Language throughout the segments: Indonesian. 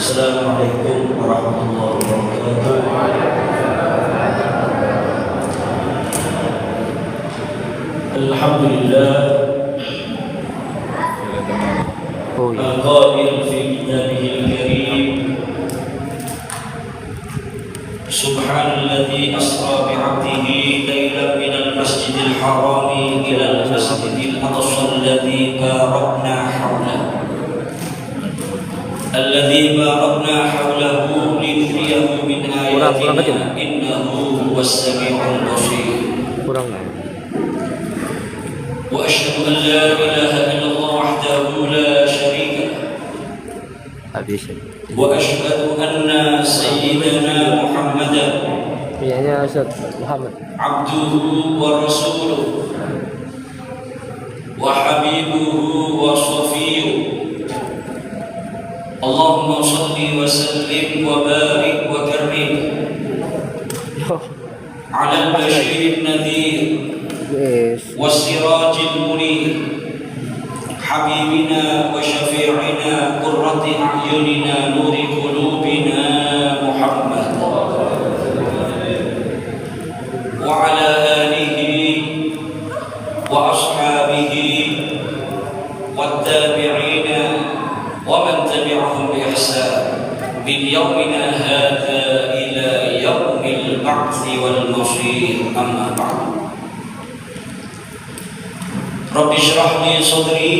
Assalamualaikum warahmatullahi wabarakatuh. Alhamdulillah al-qail fi kitabihil karim subhanalladzi asra bi'abdihi laylan minal masjidil harami ilal masjidil aqsa alladzi barakna hawlahu alladzi barakna hawlahu linuriyahu min ayatina innahu huwas sami'ul basir. Wa asyhadu an la ilaha illallah wahdahu la syarika lahu wa asyhadu anna sayyidana Muhammadan abduhu wa rasuluhu wa habibuhu wa safiyuhu. Allahumma salli wa sallim wa barik wa karrim ala al-bashir an-nadhir wa sirajil munir habibina wa syafi'ina qurrati a'yunina nuri qulubina Muhammad wa ala alihi wa ashabihi wa tabi'ina wa man tabi'ahum bi ihsan min yawmina hadha ila yawmil ba'thi wal masir. Amma ba'd. Rabbi shrah li sadri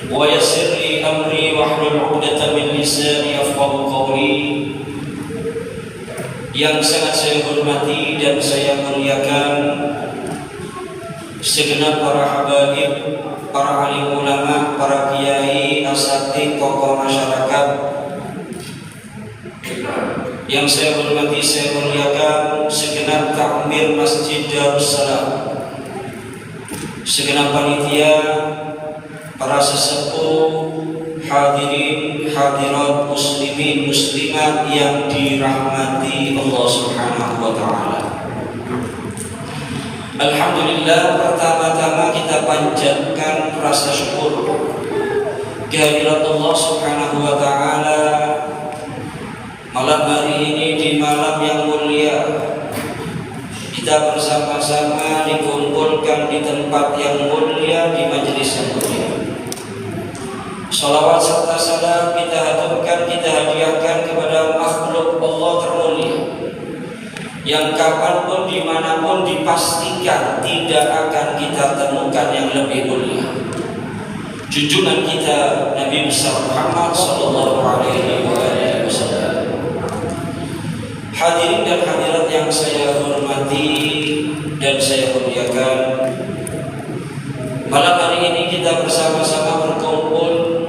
wa yassir li amri wahlul 'uqdatam min lisani yafqahu qawli. Yang sangat saya hormati dan saya muliakan segenap para habaib, para alim ulama, para kiai, asatidz, tokoh masyarakat. Yang saya hormati, saya muliakan segenap takmir Masjid Darussalam, segenap panitia, para sesepuh, hadirin, hadirat, muslimin, muslimat yang dirahmati Allah Subhanahu wa taala. Alhamdulillah, pertama-tama kita panjatkan rasa syukur kehadirat Allah Subhanahu wa taala malam hari ini di malam yang mulia. Kita bersama-sama dikumpulkan di tempat yang mulia, di majelis yang mulia. Salawat serta salam kita haturkan, kita hadiahkan kepada makhluk Allah termulia yang kapanpun dimanapun dipastikan tidak akan kita temukan yang lebih mulia, junjungan kita Nabi besar Muhammad sallallahu alaihi wasallam. Hadirin dan hadirat yang saya hormati dan saya muliakan, malam hari ini kita bersama-sama berkumpul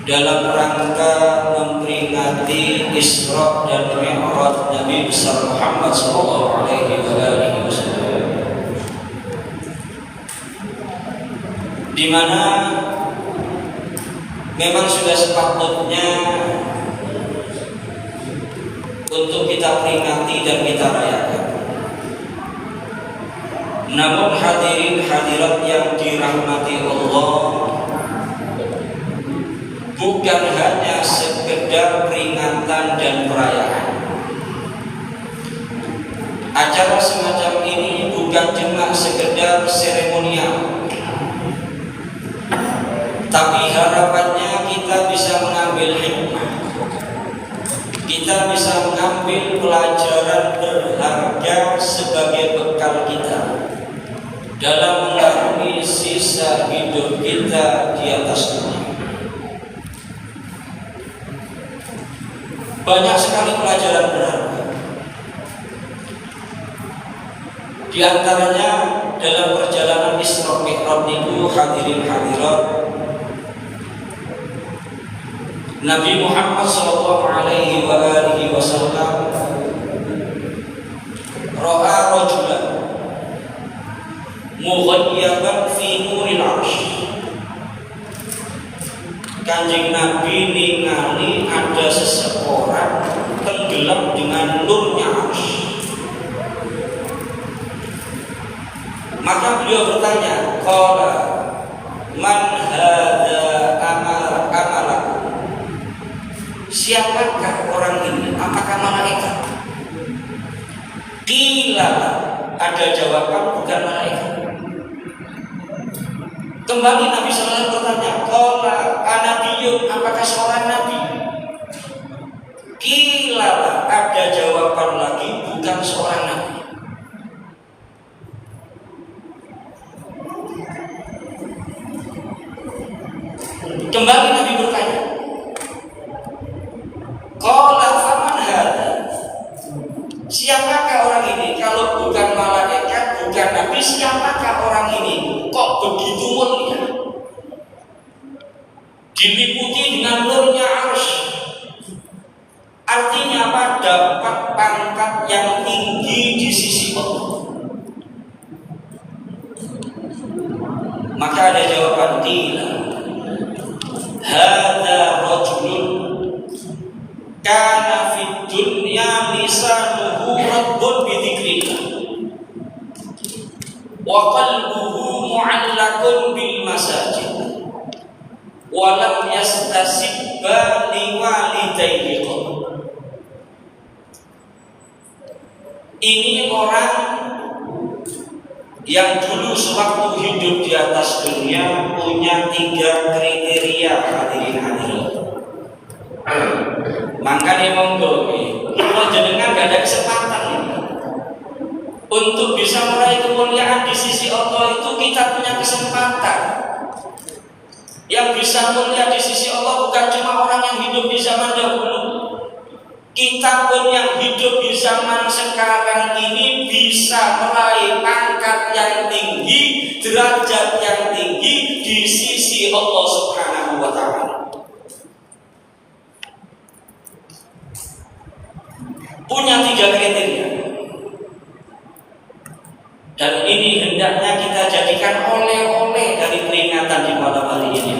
dalam rangka memperingati Isra dan Mi'raj Nabi besar Muhammad sallallahu alaihi wasallam, di mana memang sudah sepatutnya untuk kita peringati dan kita rayakan. Namun hadirin hadirat yang dirahmati Allah, bukan hanya sekedar peringatan dan perayaan. Acara semacam ini bukan cuma sekedar seremonial, tapi harapannya kita bisa mengambil hikmah, kita bisa mengambil pelajaran berharga sebagai bekal kita dalam mengarungi sisa hidup kita di atas dunia. Banyak sekali pelajaran berharga. Di antaranya dalam perjalanan Isra Mi'raj itu, hadirin hadirat, Nabi Muhammad sallallahu alaihi wasallam ra'a rajulan mughayyaban fi nuril 'arsy. Kanjeng Nabi ningali ada seseorang tenggelam dengan nurnya 'arsy. Maka beliau bertanya, qala man hadza amalakum, siapakah orang ini? Apakah malaikat? Qila, ada jawaban bukan malaikat. Kembali Nabi SAW bertanya, qala anabiyyun, apakah seorang nabi? Qila, ada jawaban lagi, bukan seorang nabi. Kembali Nabi bertanya, qala faman hadza, siapakah orang ini? Kalau bukan malaikat, bukan nabi, siapakah orang ini? Kok begitu mulia, diliputi dengan nurnya arsy? Artinya apa? Dapat pangkat yang tinggi di sisi Allah. Maka ada jawaban, qila hadza rajulun kana fid dunya lisanuhu rabbun bi dzikrillah wa qalbuhu mu'allaqun bil masajid wa lam yastasibba li walidayhi. Ini orang yang dulu sewaktu hidup di atas dunia punya 3 kriteria, hadirin. Makanya monggo, kalau jenengan gak ada kesempatan untuk bisa meraih kemuliaan di sisi Allah, itu kita punya kesempatan. Yang bisa mulia di sisi Allah bukan cuma orang yang hidup di zaman dahulu. Kita pun yang hidup di zaman sekarang ini bisa meraih pangkat yang tinggi, derajat yang tinggi di sisi Allah Subhanahu wa Ta'ala. Punya 3 kriteria. Dan ini hendaknya kita jadikan oleh-oleh dari peringatan di malam hari ini.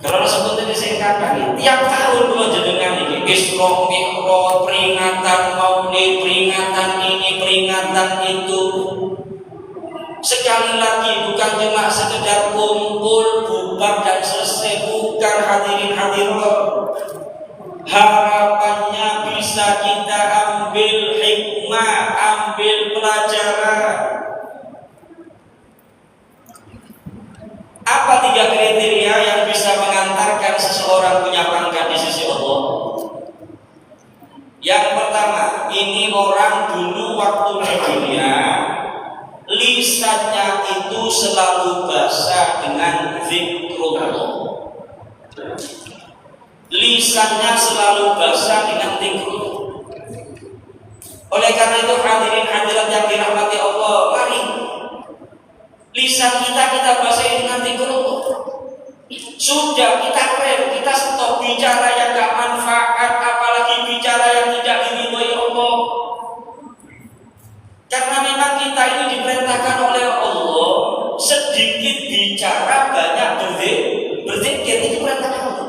Kalau sebetulnya saya katakan, tiap tahun kalau jenengan ini Isra Mi'raj, peringatan Maulid, peringatan ini, peringatan itu. Sekali lagi bukan cuma sekedar kumpul, bubar dan selesai, bukan, hadirin hadirat. Harapannya bisa kita ambil hikmah, ambil pelajaran. Apa 3 kriteria yang bisa mengantarkan seseorang punya pangkat di sisi Allah? Yang pertama, ini orang dulu waktu di dunia lisannya itu selalu basah dengan zikrullah. Lisannya selalu basah dengan zikrullah. Oleh karena itu hadirin hadirat yang dirahmati Allah, mari lisan kita basahi dengan zikrullah. Sudah kita rem, kita stop bicara yang gak manfaat, apalagi bicara yang tidak diridhoi Allah. Karena memang kita ini diperintahkan oleh Allah sedikit bicara, banyak berzikir, itu perintah Allah.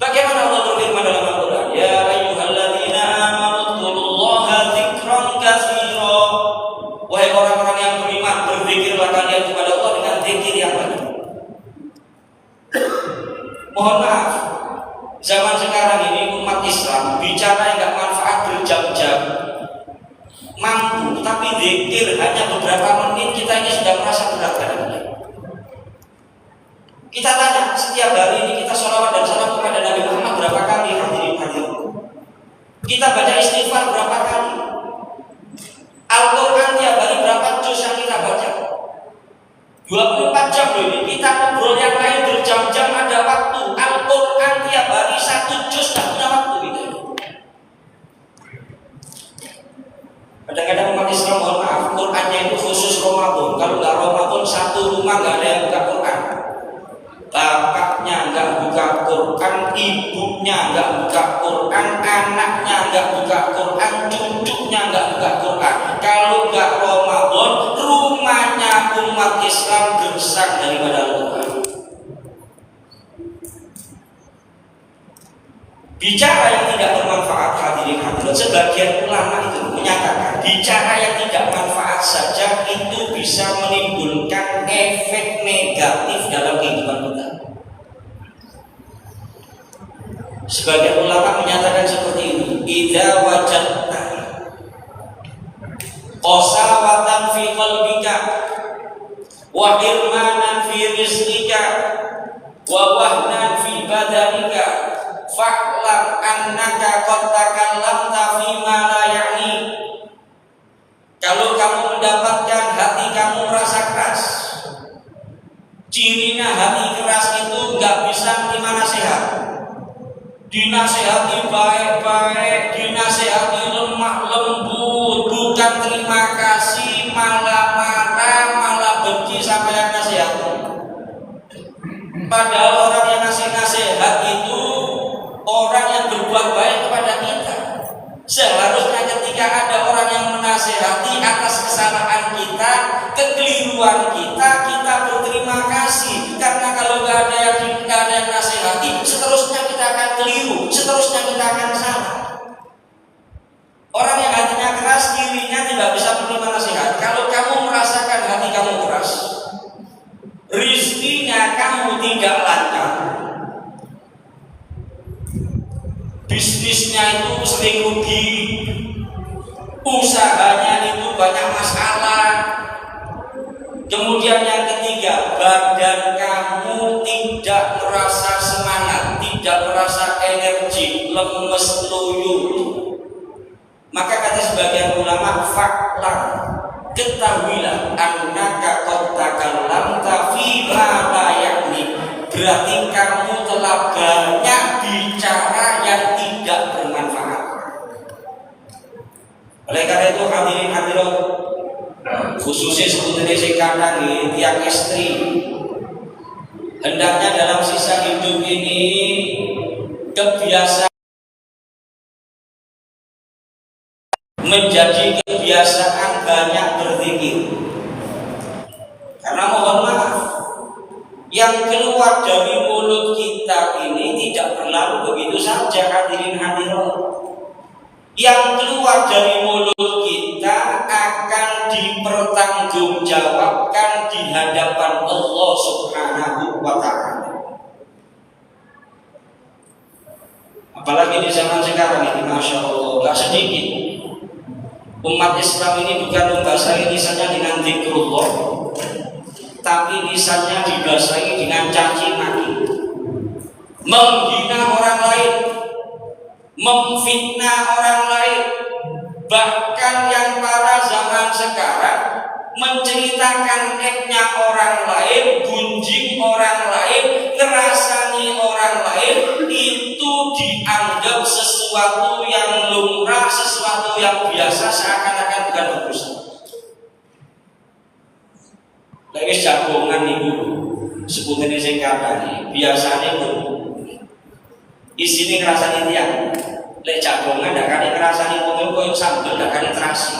Bagaimana Allah berfirman dalam Al-Quran? Ya ayyuhalladzina amanu dzkurullaha dzikran katsira. Wahai orang-orang yang beriman, berzikirlah kalian kepada Allah dengan zikir yang banyak. Mohon maaf, zaman sekarang ini umat Islam bicara yang gak manfaat berjam-jam, mampu, tapi zikir hanya beberapa menit kita ini sudah merasa berat badannya. Kita tanya, setiap hari ini kita sholawat dan salam kepada Nabi Muhammad berapa kali, hadirin hadirat? Kita baca istighfar berapa kali? Al-Quran tiap hari berapa juz yang kita baca? 24 jam loh ini. Kita ngobrol yang lain berjam-jam ada waktu. Al-Quran tiap hari 1 juz tak punya waktu gitu. Kadang-kadang umat Islam, mohon maaf, Qurannya itu khusus Ramadan. Kalau nggak Ramadan, satu rumah nggak ada yang buka Quran. Bapaknya nggak buka Quran, ibunya nggak buka Quran, anaknya nggak buka Quran, cucunya nggak buka Quran. Kalau nggak Ramadan, rumahnya umat Islam gersang daripada Al-Quran. Bicara yang tidak bermanfaat, hadirin hadirat, sebagian ulama itu menyatakan bicara yang tidak manfaat saja itu bisa menimbulkan efek negatif dalam kehidupan kita. Sebagian ulama menyatakan seperti ini, idza wajadta qasawatan fi qalbika wa hirmanan fi rizqika wa wahnan fi badanika fa'lam annaka qad takallamta fi ma la ya'ni. Kalau kamu mendapatkan hati kamu merasa keras, cirinya hati keras itu nggak bisa terima nasihat. Dinasehati baik-baik, dinasehati lemah lembut, bukan terima kasih, malah marah, malah benci sampai yang nasihati. Padahal orang yang ngasih nasihat itu orang yang berbuat baik kepada kita. Seharusnya ketika ada orang yang menasehati atas kesalahan kita, kekeliruan kita, kita berterima kasih. Karena kalau nggak ada yang nasihati, seterusnya kita akan keliru, seterusnya kita akan salah. Orang yang hatinya keras, dirinya tidak bisa menerima nasihat. Kalau kamu merasakan hati kamu keras, rizkinya kamu tidak lancar, bisnisnya itu sering rugi, usahanya itu banyak masalah. Kemudian yang ketiga, badan kamu tidak merasa semangat, tidak merasa energi, lemes, loyo. Maka kata sebagian ulama, fa'lam, ketahuilah annaka qad takallamta fi ma la ya'ni. Berarti kamu telah banyak bicara yang tidak bermanfaat. Oleh karena itu hadirin hadirat, khususnya sebetulnya saya katakan tiang istri, hendaknya dalam sisa hidup ini kebiasaan menjadi kebiasaan banyak berzikir. Karena mohon maaf, yang keluar dari mulut kita ini tidak berlalu begitu saja hadirin hadirat. Yang keluar dari mulut kita akan dipertanggungjawabkan di hadapan Allah Subhanahu wa ta'ala. Apalagi di zaman sekarang ini, Masya Allah, gak sedikit umat Islam ini bukan membasahi lisannya dengan zikrullah, tapi lisannya dibasahi dengan caci maki, menghina orang lain, memfitnah orang lain. Bahkan yang para zaman sekarang menceritakan aibnya orang lain, gunjing orang lain, ngerasani orang lain, itu dianggap sesuatu yang lumrah, sesuatu yang biasa, seakan-akan bukan dosa. Lagi jagongan ibu sebutnya sing katanya biasanya bu isinya ngerasani tiang. Lek jagongan dak kali ngerasani wong koyo sambel dak kali terasi.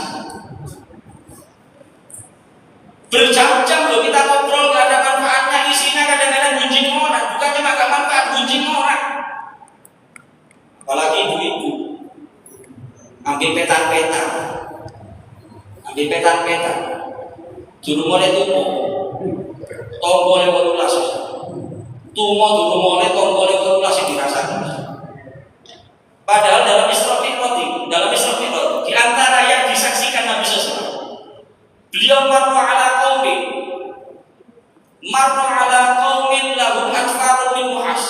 Berjam-jam loh kita ngobrol gak ada manfaatnya, isinya kadang-kadang gunjing orang, bukan cuma gak manfaat, gunjing orang. Apalagi ibu-ibu ambil petan-petan, dulu mulai tumo tombol berulas, tumo dulu mulai tombol berulas yang dirasakan. Padahal dalam Isra Mi'raj di antara yang disaksikan Nabi SAW, beliau marra ala qaumin lahum atfarun min muhas,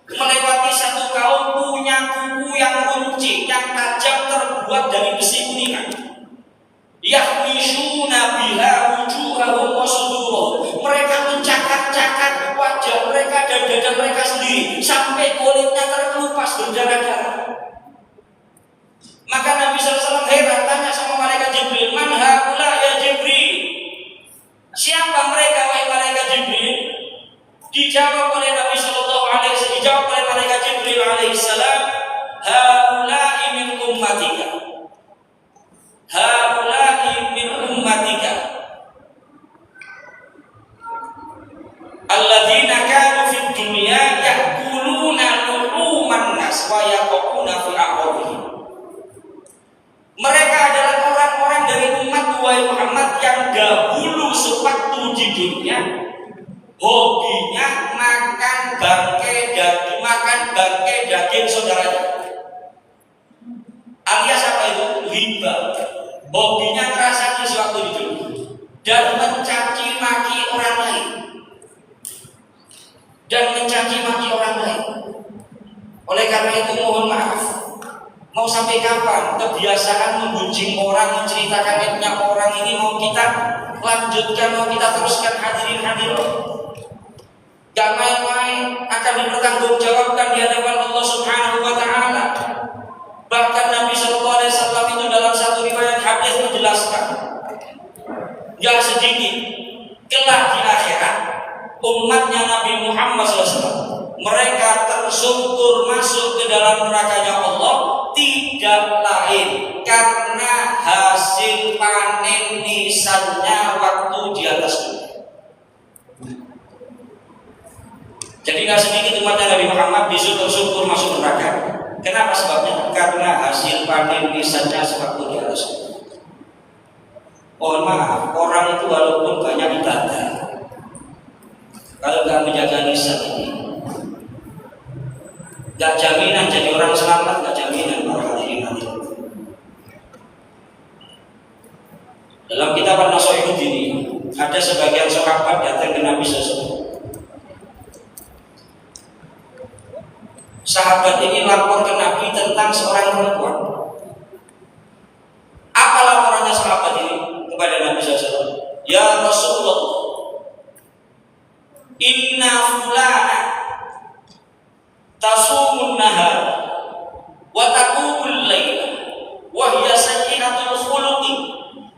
melewati satu kaum punya kuku yang runcing, yang tajam, terbuat dari besi kuningan. Yahmishuna biha wujuhahum wa sudurahum, mereka mencakar-cakar wajah mereka dan dada mereka sendiri sampai kulitnya terkelupas berdarah-darah. Maka Nabi SAW heran, tanya sama malaikat Jibril, man haula ya Jibril, siapa mereka wahai malaikat Jibril? Dijawab oleh Nabi SAW, dijawab oleh malaikat Jibril alaihissalam, haula'i min ummatika, haula'i min ummatika alladzina kanu fid dunya ya'kuluna luhuman nas wa yaquluna fi a'rabihim. Mereka adalah orang-orang dari umat wahai Muhammad yang dahulu sewaktu di dunia hobinya makan bangkai daging, makan bangkai daging saudaranya. Alias apa itu? Riba. Hobinya ngerasani sewaktu itu dan mencaci maki orang lain. Oleh karena itu mohon maaf, mau sampai kapan kebiasaan membuncing orang, menceritakan aibnya orang ini mau kita lanjutkan, mau kita teruskan? Hadirin hadirat, gak main-main, akan dipertanggungjawabkan di hadapan Allah Subhanahu wa Ta'ala. Bahkan Nabi Shallallahu Alaihi Wasallam itu dalam satu riwayat hadis menjelaskan, gak sedikit kelak di akhirat umatnya Nabi Muhammad SAW mereka tersungkur masuk ke dalam nerakanya Allah tidak lain karena hasil panen nisannya waktu di atas dunia. Jadi gak sedikit umatnya Nabi Muhammad disuruh masuk neraka. Kenapa sebabnya? Karena hasil panen nisannya sewaktu di atas dunia. Mohon maaf, orang itu walaupun banyak ibadah, kalau nggak menjaga nisan ini, nggak jaminan jadi orang selamat, nggak jaminan para hadirin hadirat. Dalam kitab An-Nashihud ini ada sebagian sahabat datang ke Nabi SAW. Sahabat ini lapor ke Nabi tentang seorang perempuan. Apa laporannya sahabat ini kepada Nabi SAW? Ya Rasulullah, inna fulana tasumun nahar wa taqumul laila wa hiya sayyi'atul khuluqi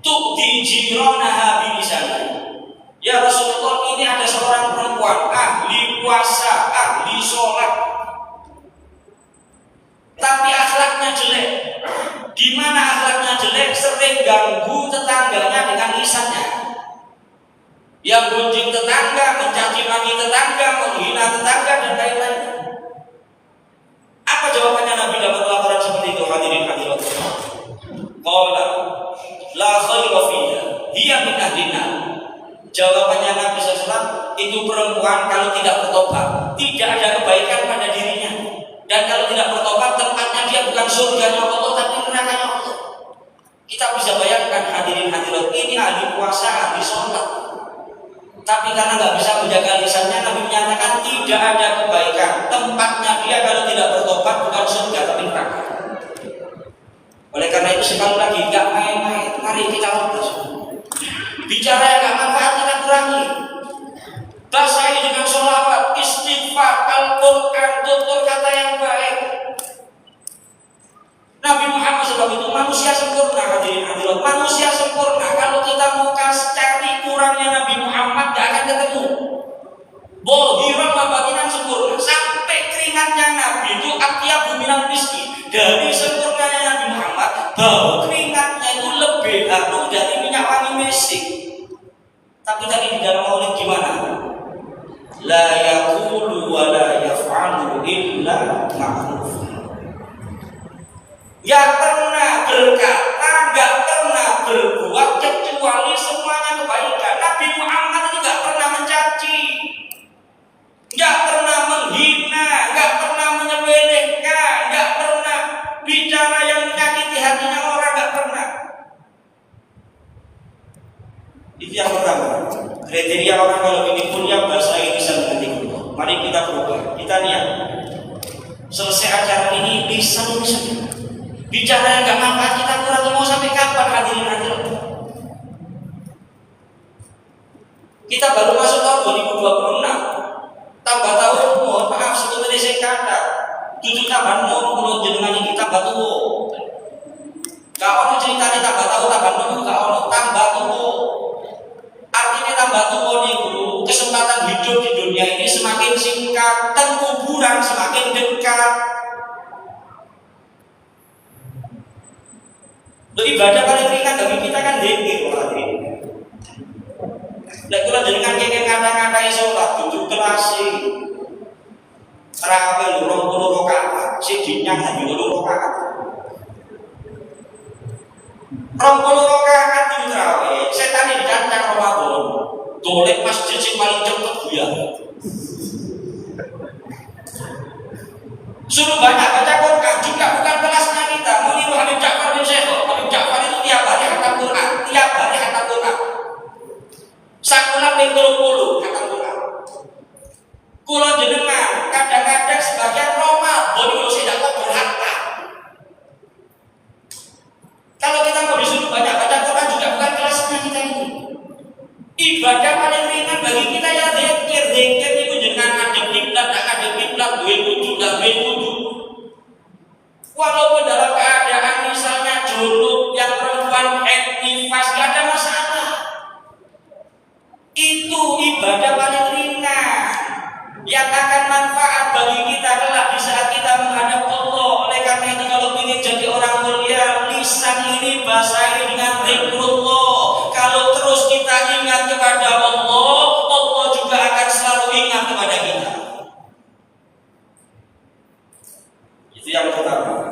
tu'ti jiranaha bilisani. Ya Rasulullah, ini ada seorang perempuan ahli puasa, ahli sholat, tapi akhlaknya jelek. Gimana akhlaknya jelek? Sering ganggu tetangganya dengan lisannya, yang gunjing tetangga, mencaci maki tetangga, menghina tetangga dan lain-lain. Apa jawabannya Nabi dapat laporan seperti itu? Hadirin hadirat. Qala la khayra fiha hiya min ahlina. Jawabannya Nabi SAW, itu perempuan kalau tidak bertobat tidak ada kebaikan pada dirinya, dan kalau tidak bertobat tempatnya dia bukan surganya Allah tapi nerakanya Allah. Kita bisa bayangkan hadirin hadirat, ini ahli puasa, ahli sholat, tapi karena nggak bisa menjaga lisannya, Nabi menyatakan tidak ada kebaikan. Tempatnya dia kalau tidak bertobat bukan surga tapi neraka. Oleh karena itu sekali lagi nggak main-main, mari kita ubah. Bicara yang nggak manfaat kita kurangi. Basahi dengan sholawat, istighfar, Al-Quran, tutur kata yang baik. Nabi Muhammad SAW itu manusia sempurna, hadirin hadirat, manusia sempurna. Kalau kita mau cari kurangnya Nabi Muhammad, gak akan ketemu. Bohiran babatinan sempurna, sampai keringatnya Nabi itu atyabu minal miski. Dari sempurnanya Nabi Muhammad, bau keringatnya itu lebih harum dari minyak wangi mesik. Tapi tadi di dalam maulid gimana? La yaqulu wa la yaf'alu illa ma'ruf. Gak pernah berkata, gak pernah berbuat kecuali semuanya kebaikan. Nabi Muhammad itu gak pernah mencaci, gak pernah menghina, gak pernah menyepelekan, gak pernah bicara yang menyakiti hatinya orang, gak pernah. Itu yang pertama. Kriteria orang kalau ingin kuliah bahasa lisan dengan tinggi. Mari kita berubah. Kita niat selesai acara ini lisan. Bicara yang gak manfaat kita kurangi. Mau sampai kapan hadirin hadirat? Kita baru masuk tahun 2026. Tambah tahun, mohon maaf sebetulnya saya kata tujuh tambah nom menurut jenengan ini tambah tua. Gak ono ceritanya tambah tahun tambah nom, gak ono tambah tua. Artinya tambah tua niku kesempatan hidup di dunia ini semakin singkat dan kuburan semakin dekat. Ibadah paling ringan bagi kita kan zikir, hadirin. Lek kula jenengan kenging ngata-ngatai salat duduk kelasi. Tarawih 20 rakaat, sing dinyang hanya 20 rakaat. 20 rakaat di tarawih, setan dicancang Ramadan. Golek masjid sing paling cepet ya. Suruh banyak baca Quran juga bukan kelasnya kita. Mau niru Habib Ja'far bin Syekh. Habib Ja'far itu tiap hari khatam Quran, tiap hari khatam Quran. Sakulan ping 30 khatam Quran. Kula jenengan kadang-kadang sebagian Ramadan itu tidak kok berharta. Kalau kita mau disuruh banyak baca Quran juga bukan kelasnya kita ini. Ibadah paling ringan bagi kita ya zikir. Zikir itu jangan ngadep kiblat, tak ngadep kiblat, duwe wudu, tak duwe wudu. Walaupun dalam keadaan misalnya junub yang perempuan nifas, gak ada masalah. Itu ibadah paling ringan yang akan manfaat bagi kita kelak di saat kita menghadap Allah. Oleh karena itu kalau ingin jadi orang mulia, lisan ini basahi dengan zikrullah. Kalau terus kita ingat kepada Allah, Allah juga akan selalu ingat kepada kita. Itu yang pertama.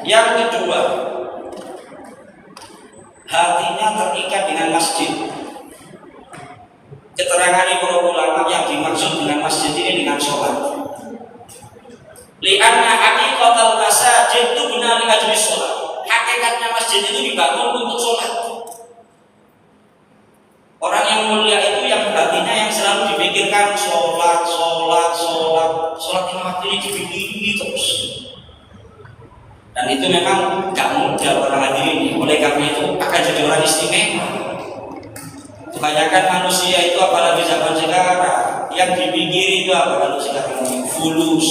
Yang kedua, hatinya terikat dengan masjid. Keterangan para ulama yang dimaksud dengan masjid ini dengan sholat. Lianna haqiqatal masajid itu benar li ajli sholat. Hakikatnya masjid itu dibangun untuk sholat. Orang yang mulia itu yang hatinya yang selalu dipikirkan sholat lima waktu ini dipikiri terus. Dan itu memang gak mudah orang hadir ini. Oleh karena itu akan jadi orang istimewa. Kebanyakan manusia itu apalagi zaman sekarang yang dipikir itu apa kalau sekarang ini? Fulus.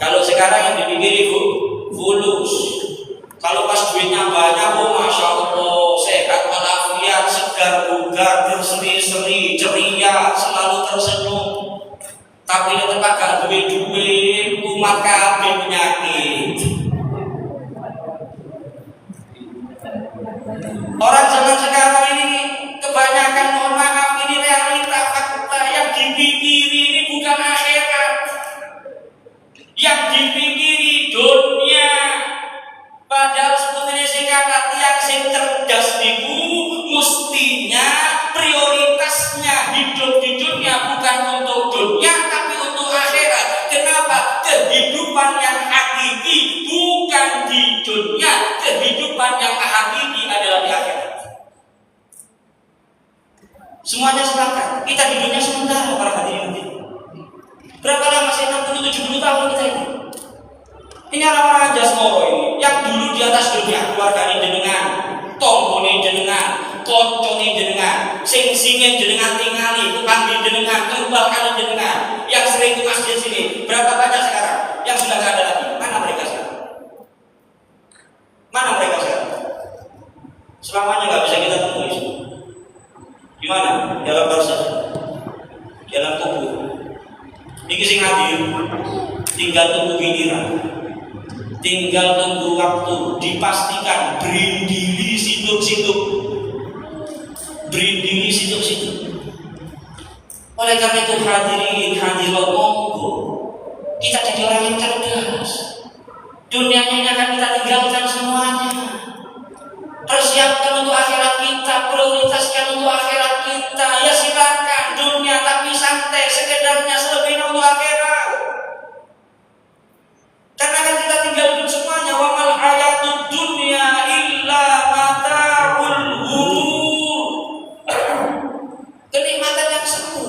Kalau sekarang yang dipikir itu fulus. Kalau pas duitnya banyak, oh masya Allah, sehat walafiat, segar bugar, berseri-seri, ceria, selalu tersenyum. Tapi itu tempat gak duit, umat kabeh penyakit. Orang zaman sekarang ini kebanyakan, mohon maaf, ini realita fakta yang dipikiri ini bukan akhirat, yang dipikiri dunia. Padahal sebetulnya sing kata tiang sing cerdas niku mestinya prioritasnya hidup di dunia bukan untuk dunia tapi untuk akhirat. Kenapa? Kehidupan yang hakiki bukan di dunia, kehidupan yang hakiki adalah di akhirat. Semuanya sepakat. Kita di dunia sementara para hadirin. Berapa lama sih? 60-70 tahun kita ini. Ini orang-orang jasmoro ini yang dulu di atas dunia, keluarga ini jenengan, tonggo ini jenengan, konco ini jenengan, sing-singin jenengan tingali, tetanggi jenengan, kembangkan jenengan, yang sering ke masjid sini. Berapa banyak sekarang yang sudah tidak ada lagi? Mana mereka sekarang? Mana mereka sekarang? Selamanya nggak bisa kita temui. Gimana? Dalam barzakh, dalam kubur. Ini sing hadir, tinggal tunggu giliran. Tinggal tunggu waktu, dipastikan berindiri situ-situ. Berindiri situ-situ. Oleh karena itu hadirin hadirat monggo kita jadi orang yang cerdas. Dunianya ini akan kita tinggalkan semuanya. Persiapkan untuk akhirat kita, prioritaskan untuk akhirat kita. Ya silakan dunia tapi santai, sekedarnya selebihnya untuk akhirat. Karena kan kita tinggal hidup semuanya. Wa mal hayatud dunya illa mata'ul ghurur. Kenikmatan yang semu.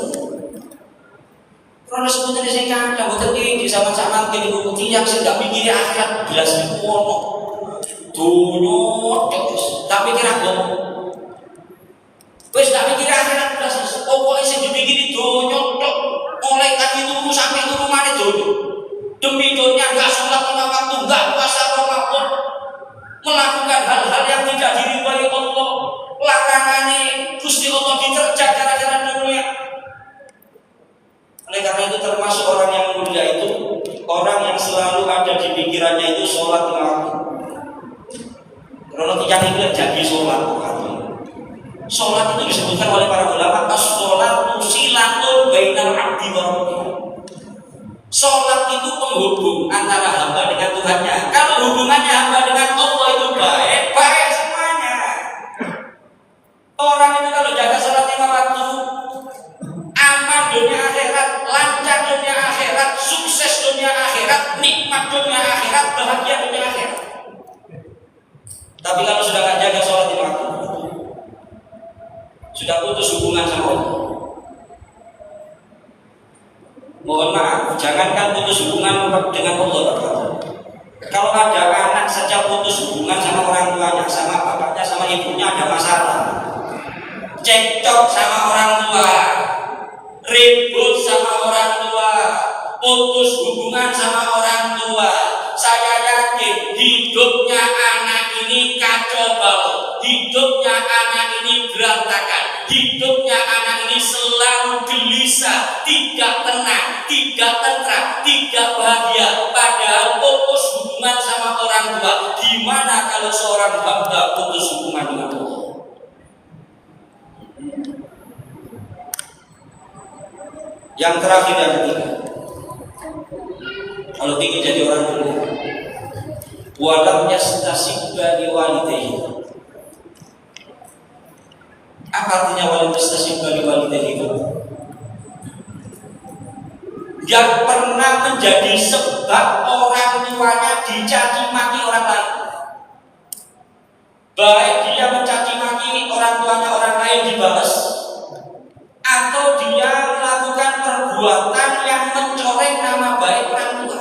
Karena sebetulnya saya kandang boten iki sama-sama kene bukti yang sudah mikir akhirat belas ono. Dunya terus tak mikir aku. Wis tak mikir akhirat belas. Pokoke sing dipikiri dunya tok. Mulai kaki turu sampai turu maneh dunya. Demi dunia gak sholat 5 waktu, gak puasa Ramadan, melakukan hal-hal yang tidak diridhai Allah, larangannya Gusti Allah diterjang gara-gara dunia. Oleh karena itu termasuk orang yang mulia itu orang yang selalu ada di pikirannya itu sholat 5 waktu. Karena yang itu jadi sholat waktu. Sholat itu disebutkan oleh para ulama as-sholatu silatun bainal abdi wa rabbih. Sholat itu penghubung antara hamba dengan Tuhannya. Kalau hubungannya hamba dengan Allah itu baik, baik semuanya. Orang itu kalau jaga sholat 5 waktu, aman dunia akhirat, lancar dunia akhirat, sukses dunia Tapi kalau sudah nggak jaga sholat lima waktu, sudah putus hubungan sama Allah. Mohon maaf, jangankan putus hubungan dengan Allah. Kalau ada anak saja putus hubungan sama orang tuanya, sama bapaknya, sama ibunya ada masalah. Cekcok sama orang tua, ribut sama orang tua, putus hubungan sama orang tua. Saya yakin hidupnya anak ini kacau balau, hidupnya anak ini berantakan, hidupnya anak ini selalu gelisah, tidak tenang, tidak tentram, tidak bahagia. Padahal putus hubungan sama orang tua. Gimana kalau seorang hamba putus hubungan dengan Allah? Yang terakhir dan ketiga, kalau ingin jadi orang dulu, walam yastasibba liwalidayhi. Apa artinya walam yastasibba liwalidayhi itu? Yang pernah menjadi sebab orang tuanya dicaci maki orang lain, baik dia mencaci maki orang tuanya orang lain dibalas, atau dia melakukan perbuatan yang mencoreng nama baik orang tua.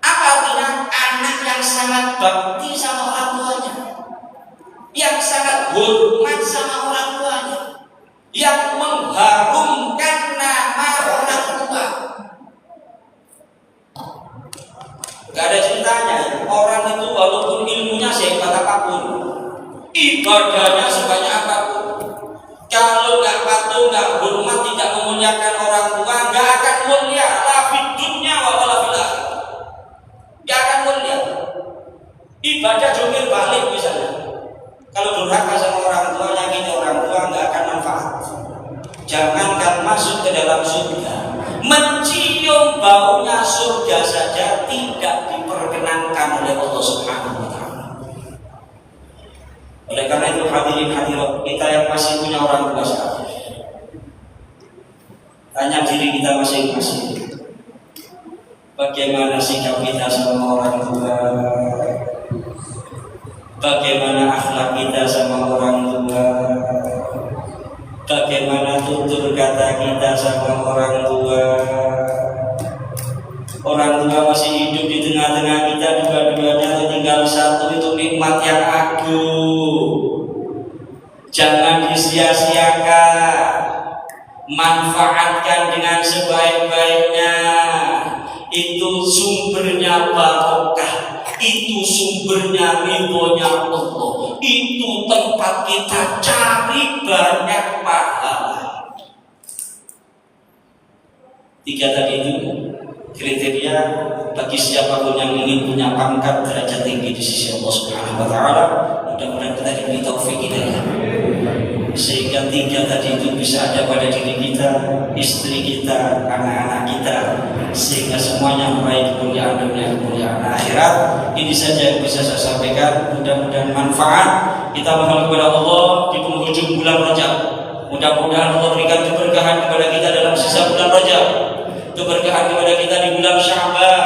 Apa artinya? Anak yang sangat bakti sama orang tuanya, yang sangat hormat sama orang tuanya, yang mengharumkan nama orang tua. Gak ada ceritanya. Orang itu walaupun ilmunya sehebat apapun, ibadahnya sebanyak apapun, kalau nggak patuh, nggak hormat, tidak memuliakan orang tua, nggak akan mulia. La fid dunya wa la fil akhirah. Nggak akan mulia. Ibadah jungkir balik misalnya. Kalau durhaka sama orang tua, nyakiti orang tua, nggak akan manfaat. Jangankan masuk ke dalam surga, mencium baunya surga saja tidak diperkenankan oleh Allah Subhanahu wa Ta'ala. Oleh karena itu hadirin hadirat, kita yang masih punya orang tua sekarang, tanya diri kita masing-masing, bagaimana sikap kita sama orang tua, bagaimana akhlak kita sama orang tua, bagaimana tutur kata kita sama orang tua. Orang tua masih hidup di tengah-tengah kita, dua-duanya tinggal satu, itu nikmat yang agung. Jangan disia-siakan, manfaatkan dengan sebaik-baiknya. Itu sumbernya barokah, itu sumbernya ridhonya Allah, itu tempat kita cari banyak pahala. Tiga tadi itu kriteria bagi siapapun yang ingin punya pangkat derajat tinggi di sisi Allah Subhanahu wa Ta'ala. Mudah-mudahan kita diberi taufik hidayah, sehingga tiga tadi itu bisa ada pada diri kita, istri kita, anak-anak kita, sehingga semuanya meraih kemuliaan dunia, kemuliaan akhirat. Ini saja yang bisa saya sampaikan. Mudah-mudahan manfaat. Kita mohon kepada Allah di penghujung bulan Rajab, mudah-mudahan Allah berikan keberkahan kepada kita dalam sisa bulan Rajab, keberkahan kepada kita di bulan Sya'ban,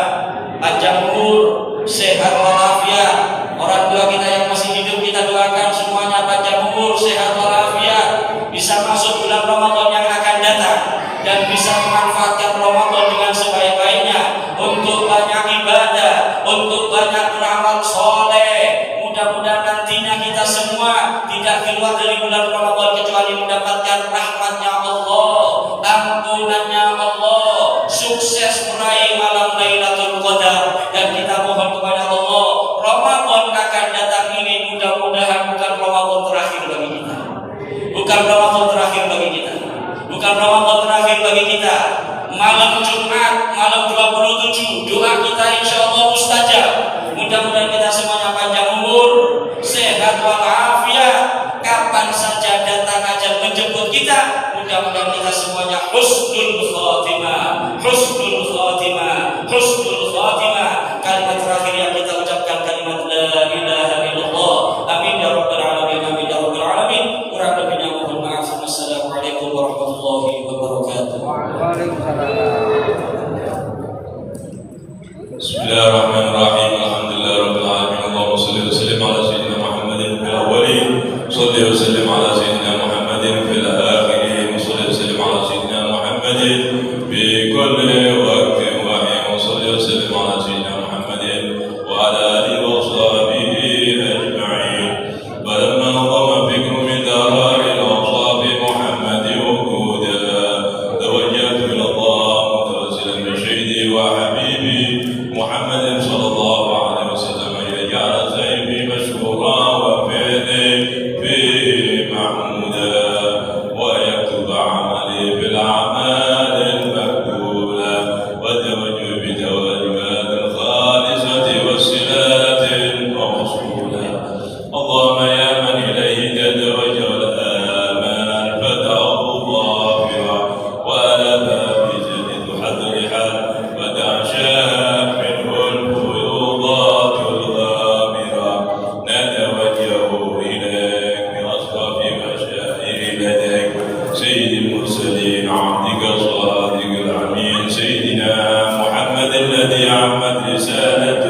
panjang umur, sehat walafiat. Orang tua kita yang masih hidup kita doakan semuanya panjang umur, sehat walafiat, bisa masuk bulan Ramadan yang akan datang dan bisa memanfaatkan Ramadan dengan sebaik-baiknya untuk banyak ibadah, untuk banyak beramal soleh. Mudah-mudahan nantinya kita semua tidak keluar dari bulan Ramadan kecuali mendapatkan rahmatnya Allah, ampunannya Allah, sukses meraih malam Lailatul Qadar. Dan kita mohon kepada Allah, Ramadan akan datang ini mudah-mudahan bukan Ramadan terakhir bagi kita, bukan Ramadan terakhir bagi kita, bukan Ramadan terakhir bagi kita. Malam Jumat, malam 27, doa kita insya Allah mustajab. Mudah-mudahan kita semuanya panjang umur, sehat walafiat, kapan saja datang ajal menjemput kita. Mudah-mudahan kita semuanya husnul khatimah, husnul khatimah, husnul khatimah. Kalimat terakhir yang kita ucapkan kalimat la ilaha illallah. Amin ya rabbal alamin, amin ya rabbal alamin. Kurang lebihnya mohon maaf. Wassalamualaikum warahmatullahi wabarakatuh. Bismillahirrahmanirrahim. Alhamdulillah rabbil alamin. Allahumma وصل وسلم على سيدنا محمد في الأولين صل وسلم على سيدنا محمد في الآخرين وصل وسلم على سيدنا محمد في كل وقت وحين وصل وسلم على سيدنا محمد وعلى آله وصحبه أجمعين. فلما نظم فكر من دار الأوصاف محمد وجودا توجهت إلى الله متوسلا بشهدي وحبيبي محمد صلى الله عليه وسلم يجعل سيفي مشكورا وفعلي فيه محمودا ويكتب عملي بالأعمال المقبولة والتوجه بتوجهات الخالصة والصلات الموصولة. اللهم يا من إليه تتوجه الآمال فتعظ ظافرا وعلى باب جديد حذرها فتعشاها منه الفيوضات الغامرة. نتوجه إليك بأصرف مشاعر لديك سيد المرسلين عبدك الصادق الأمين سيدنا محمد الذي عمت رسالة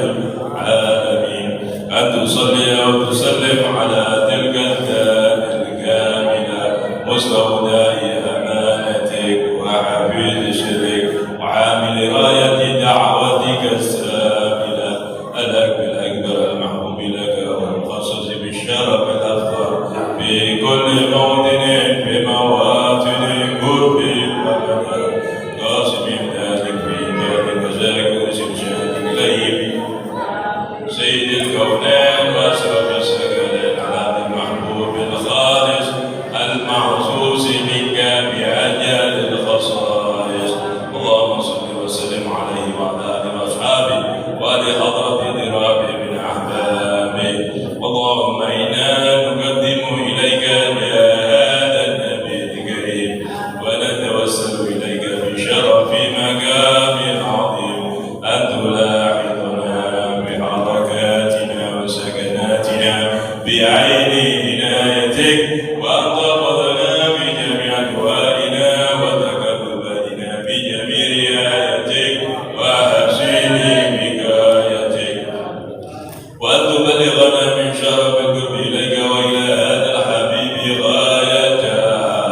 العالمين أن تصلي وتسلم على تلك الذات الكاملة مستودع أمانتك وحفيظ شرك وعامل راية دعوتك الساملة الأكبر الأكبر المحبوب لك والمخصص بالشرف الأفضل في كل موطن في مواطن قرب وبدر قاسم ذلك في ذات المزاج وسمشات إليه سيد الكونين وأشرف السكنين على المحبوب الخالص المعزوز منك بأجل الخصائص. اللهم صل وسلم عليه وعلى آله وأصحابه ولحضرة ذرابه من أحبابه. اللهم إنا نقدم إليك هذا النبي الكريم ونتوسل إليك بشرف مقام عظيم أن تلاحظنا بحركاتنا وسكناتنا بعين عنايتك وأن تحفظنا بجميع أحوالنا وتقربنا بجميع رعايتك وحسن وقايتك وأن تبلغنا من شرف القرب إليك وإلى هذا الحبيب غاية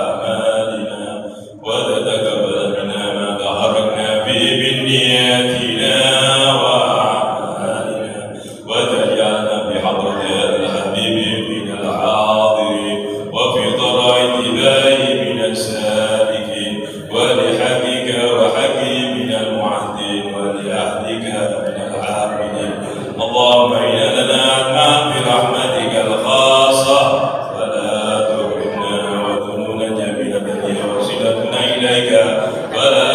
آمالنا وتتقبل منا ما تحركنا به من نياتنا وأعمالنا وتجعلنا بحضرة هذا الحبيب من الحاضرين وفي ضراء اتباعه من السالكين ولحقك وحقه من المعدين ولعهدك من العابدين. اللهم إنا لنا أنعام برحمتك الخاصة فلا تحرمنا وذنونا جميلة هي وصلتنا إليك ولا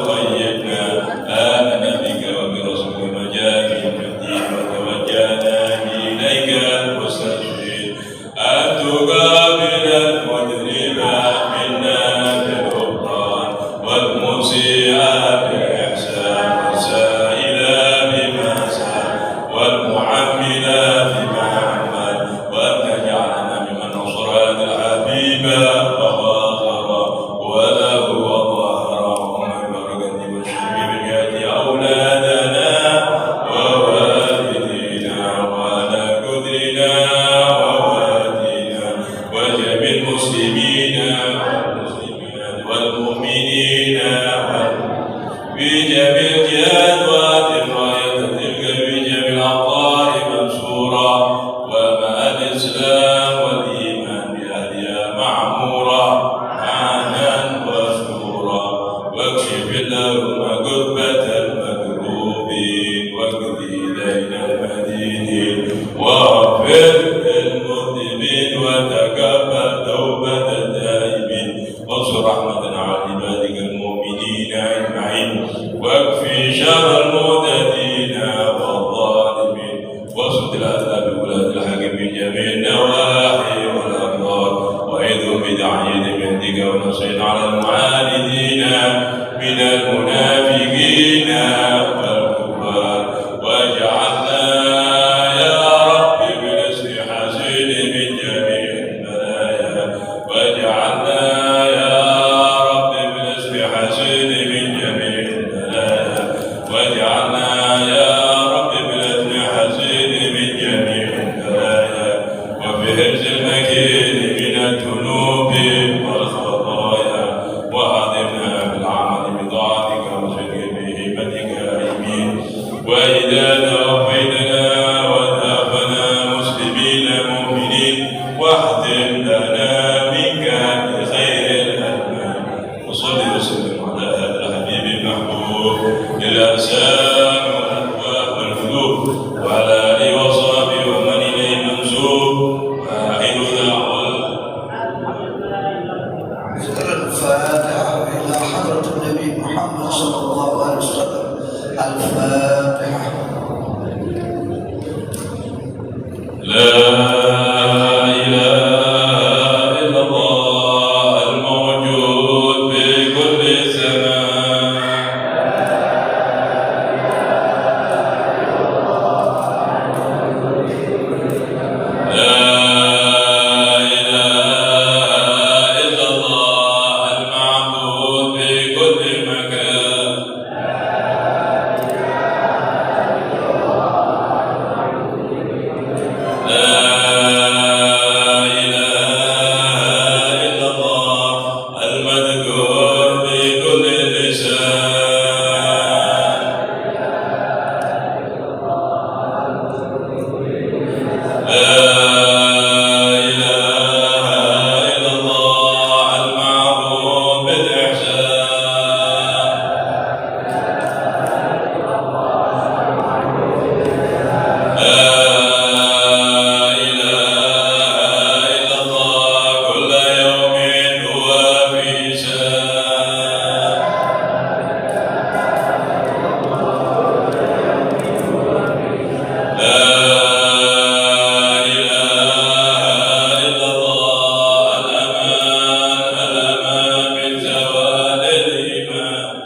تخيبنا. آمنا بك وبرسولك مجاك في الدين وتوجهنا إليك المستشفين أن تقابل المجرم منا بالغفران والمسيء بالإحسان والسائل بما سأل والمعمل بما عمل وأن تجعلنا ممن نصر هذا الحبيب وغافر وله وظهر ومن بركة والشفي بجاه أولادنا ووالدينا وعلى قدرنا ووالدينا وجميع المسلمين والمسلمات والمؤمنين في جميع الجهات وأتم راية تلك في جميع الأقطار منصورة ومع الإسلام والإيمان بأهلها معمورة عانا وشكورا. واكشف اللهم كربة المكروبين واقضي دين المدينين واغفر للمذنبين وتقبل توبة التائبين وانصر رحمة على عبادك المؤمنين أجمعين واكفي شر المعتدين والظالمين واسد العذاب ولاة الحق من جميع النواحي والأقدار وأيدهم بدعية بيدك ونصر على المعاندين من المنافقين والكفار واجعلنا يا رب برزق حسين من جميع البلايا واجعلنا يا رب برزق حسين من جميع البلايا واجعلنا يا رب برزق حسين من جميع الفاتحة إلى حضرة النبي محمد صلى الله عليه وسلم. الفاتحة. لا إله إلا الله الموجود في كل زمان. لا إله إلا الله المعبود في كل مكان. لا إله إلا الله المذكور في كل لسان. لا إله إلا الله المعروف بالإحسان. لا إله إلا الله كل يوم هو في شان. لا إله إلا الله الأمان من زوال الإيمان.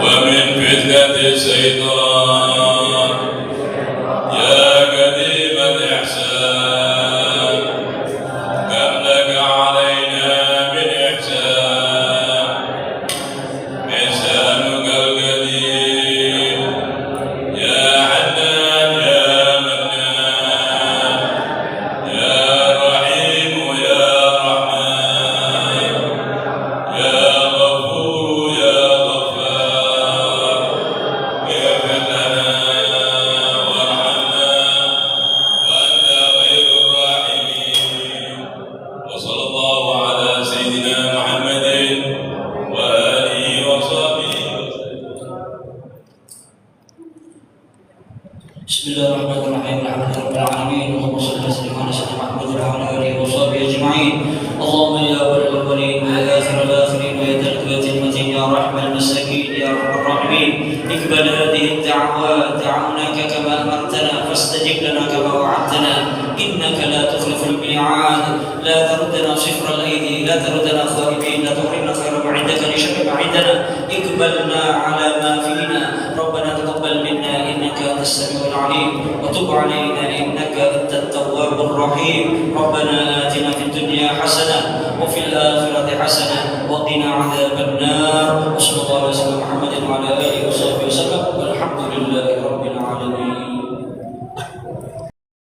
ومن فتنة الشيطان يا قديم الإحسان كم لك علينا من إحسان. إحسانك القديم يا حنان يا منان يا رحيم يا رحمن يا غفور يا غفار. اغفر لنا وارحمنا وأنت خير الراحمين. وصلى الله على سيدنا محمد وآله وصحبه وسلم. بسم الله الرحمن الرحيم. الحمد لله رب العالمين. اللهم صل وسلم على سيدنا محمد وعلى اله وصحبه اجمعين. اللهم يا اول الاولين ويا اخر الاخرين ويا ذا القوه المتين يا رحم المساكين يا ارحم الراحمين، اقبل هذه الدعوات. دعوناك كما امرتنا فاستجب لنا كما وعدتنا، انك لا تخلف الميعاد. لا تردنا صفر الايدي، لا تردنا خائبين، لا تحرمنا خير ما عندك لشر ما عندنا. اقبلنا على ما فينا. ربنا تقبل منا انك انت السميع العليم، وتب علينا انك انت التواب الرحيم. ربنا اتنا في الدنيا حسنه وفي الاخره حسنه وقنا عذاب النار. وصلى الله على سيدنا محمد وعلى اله وصحبه وسلم، والحمد لله رب العالمين.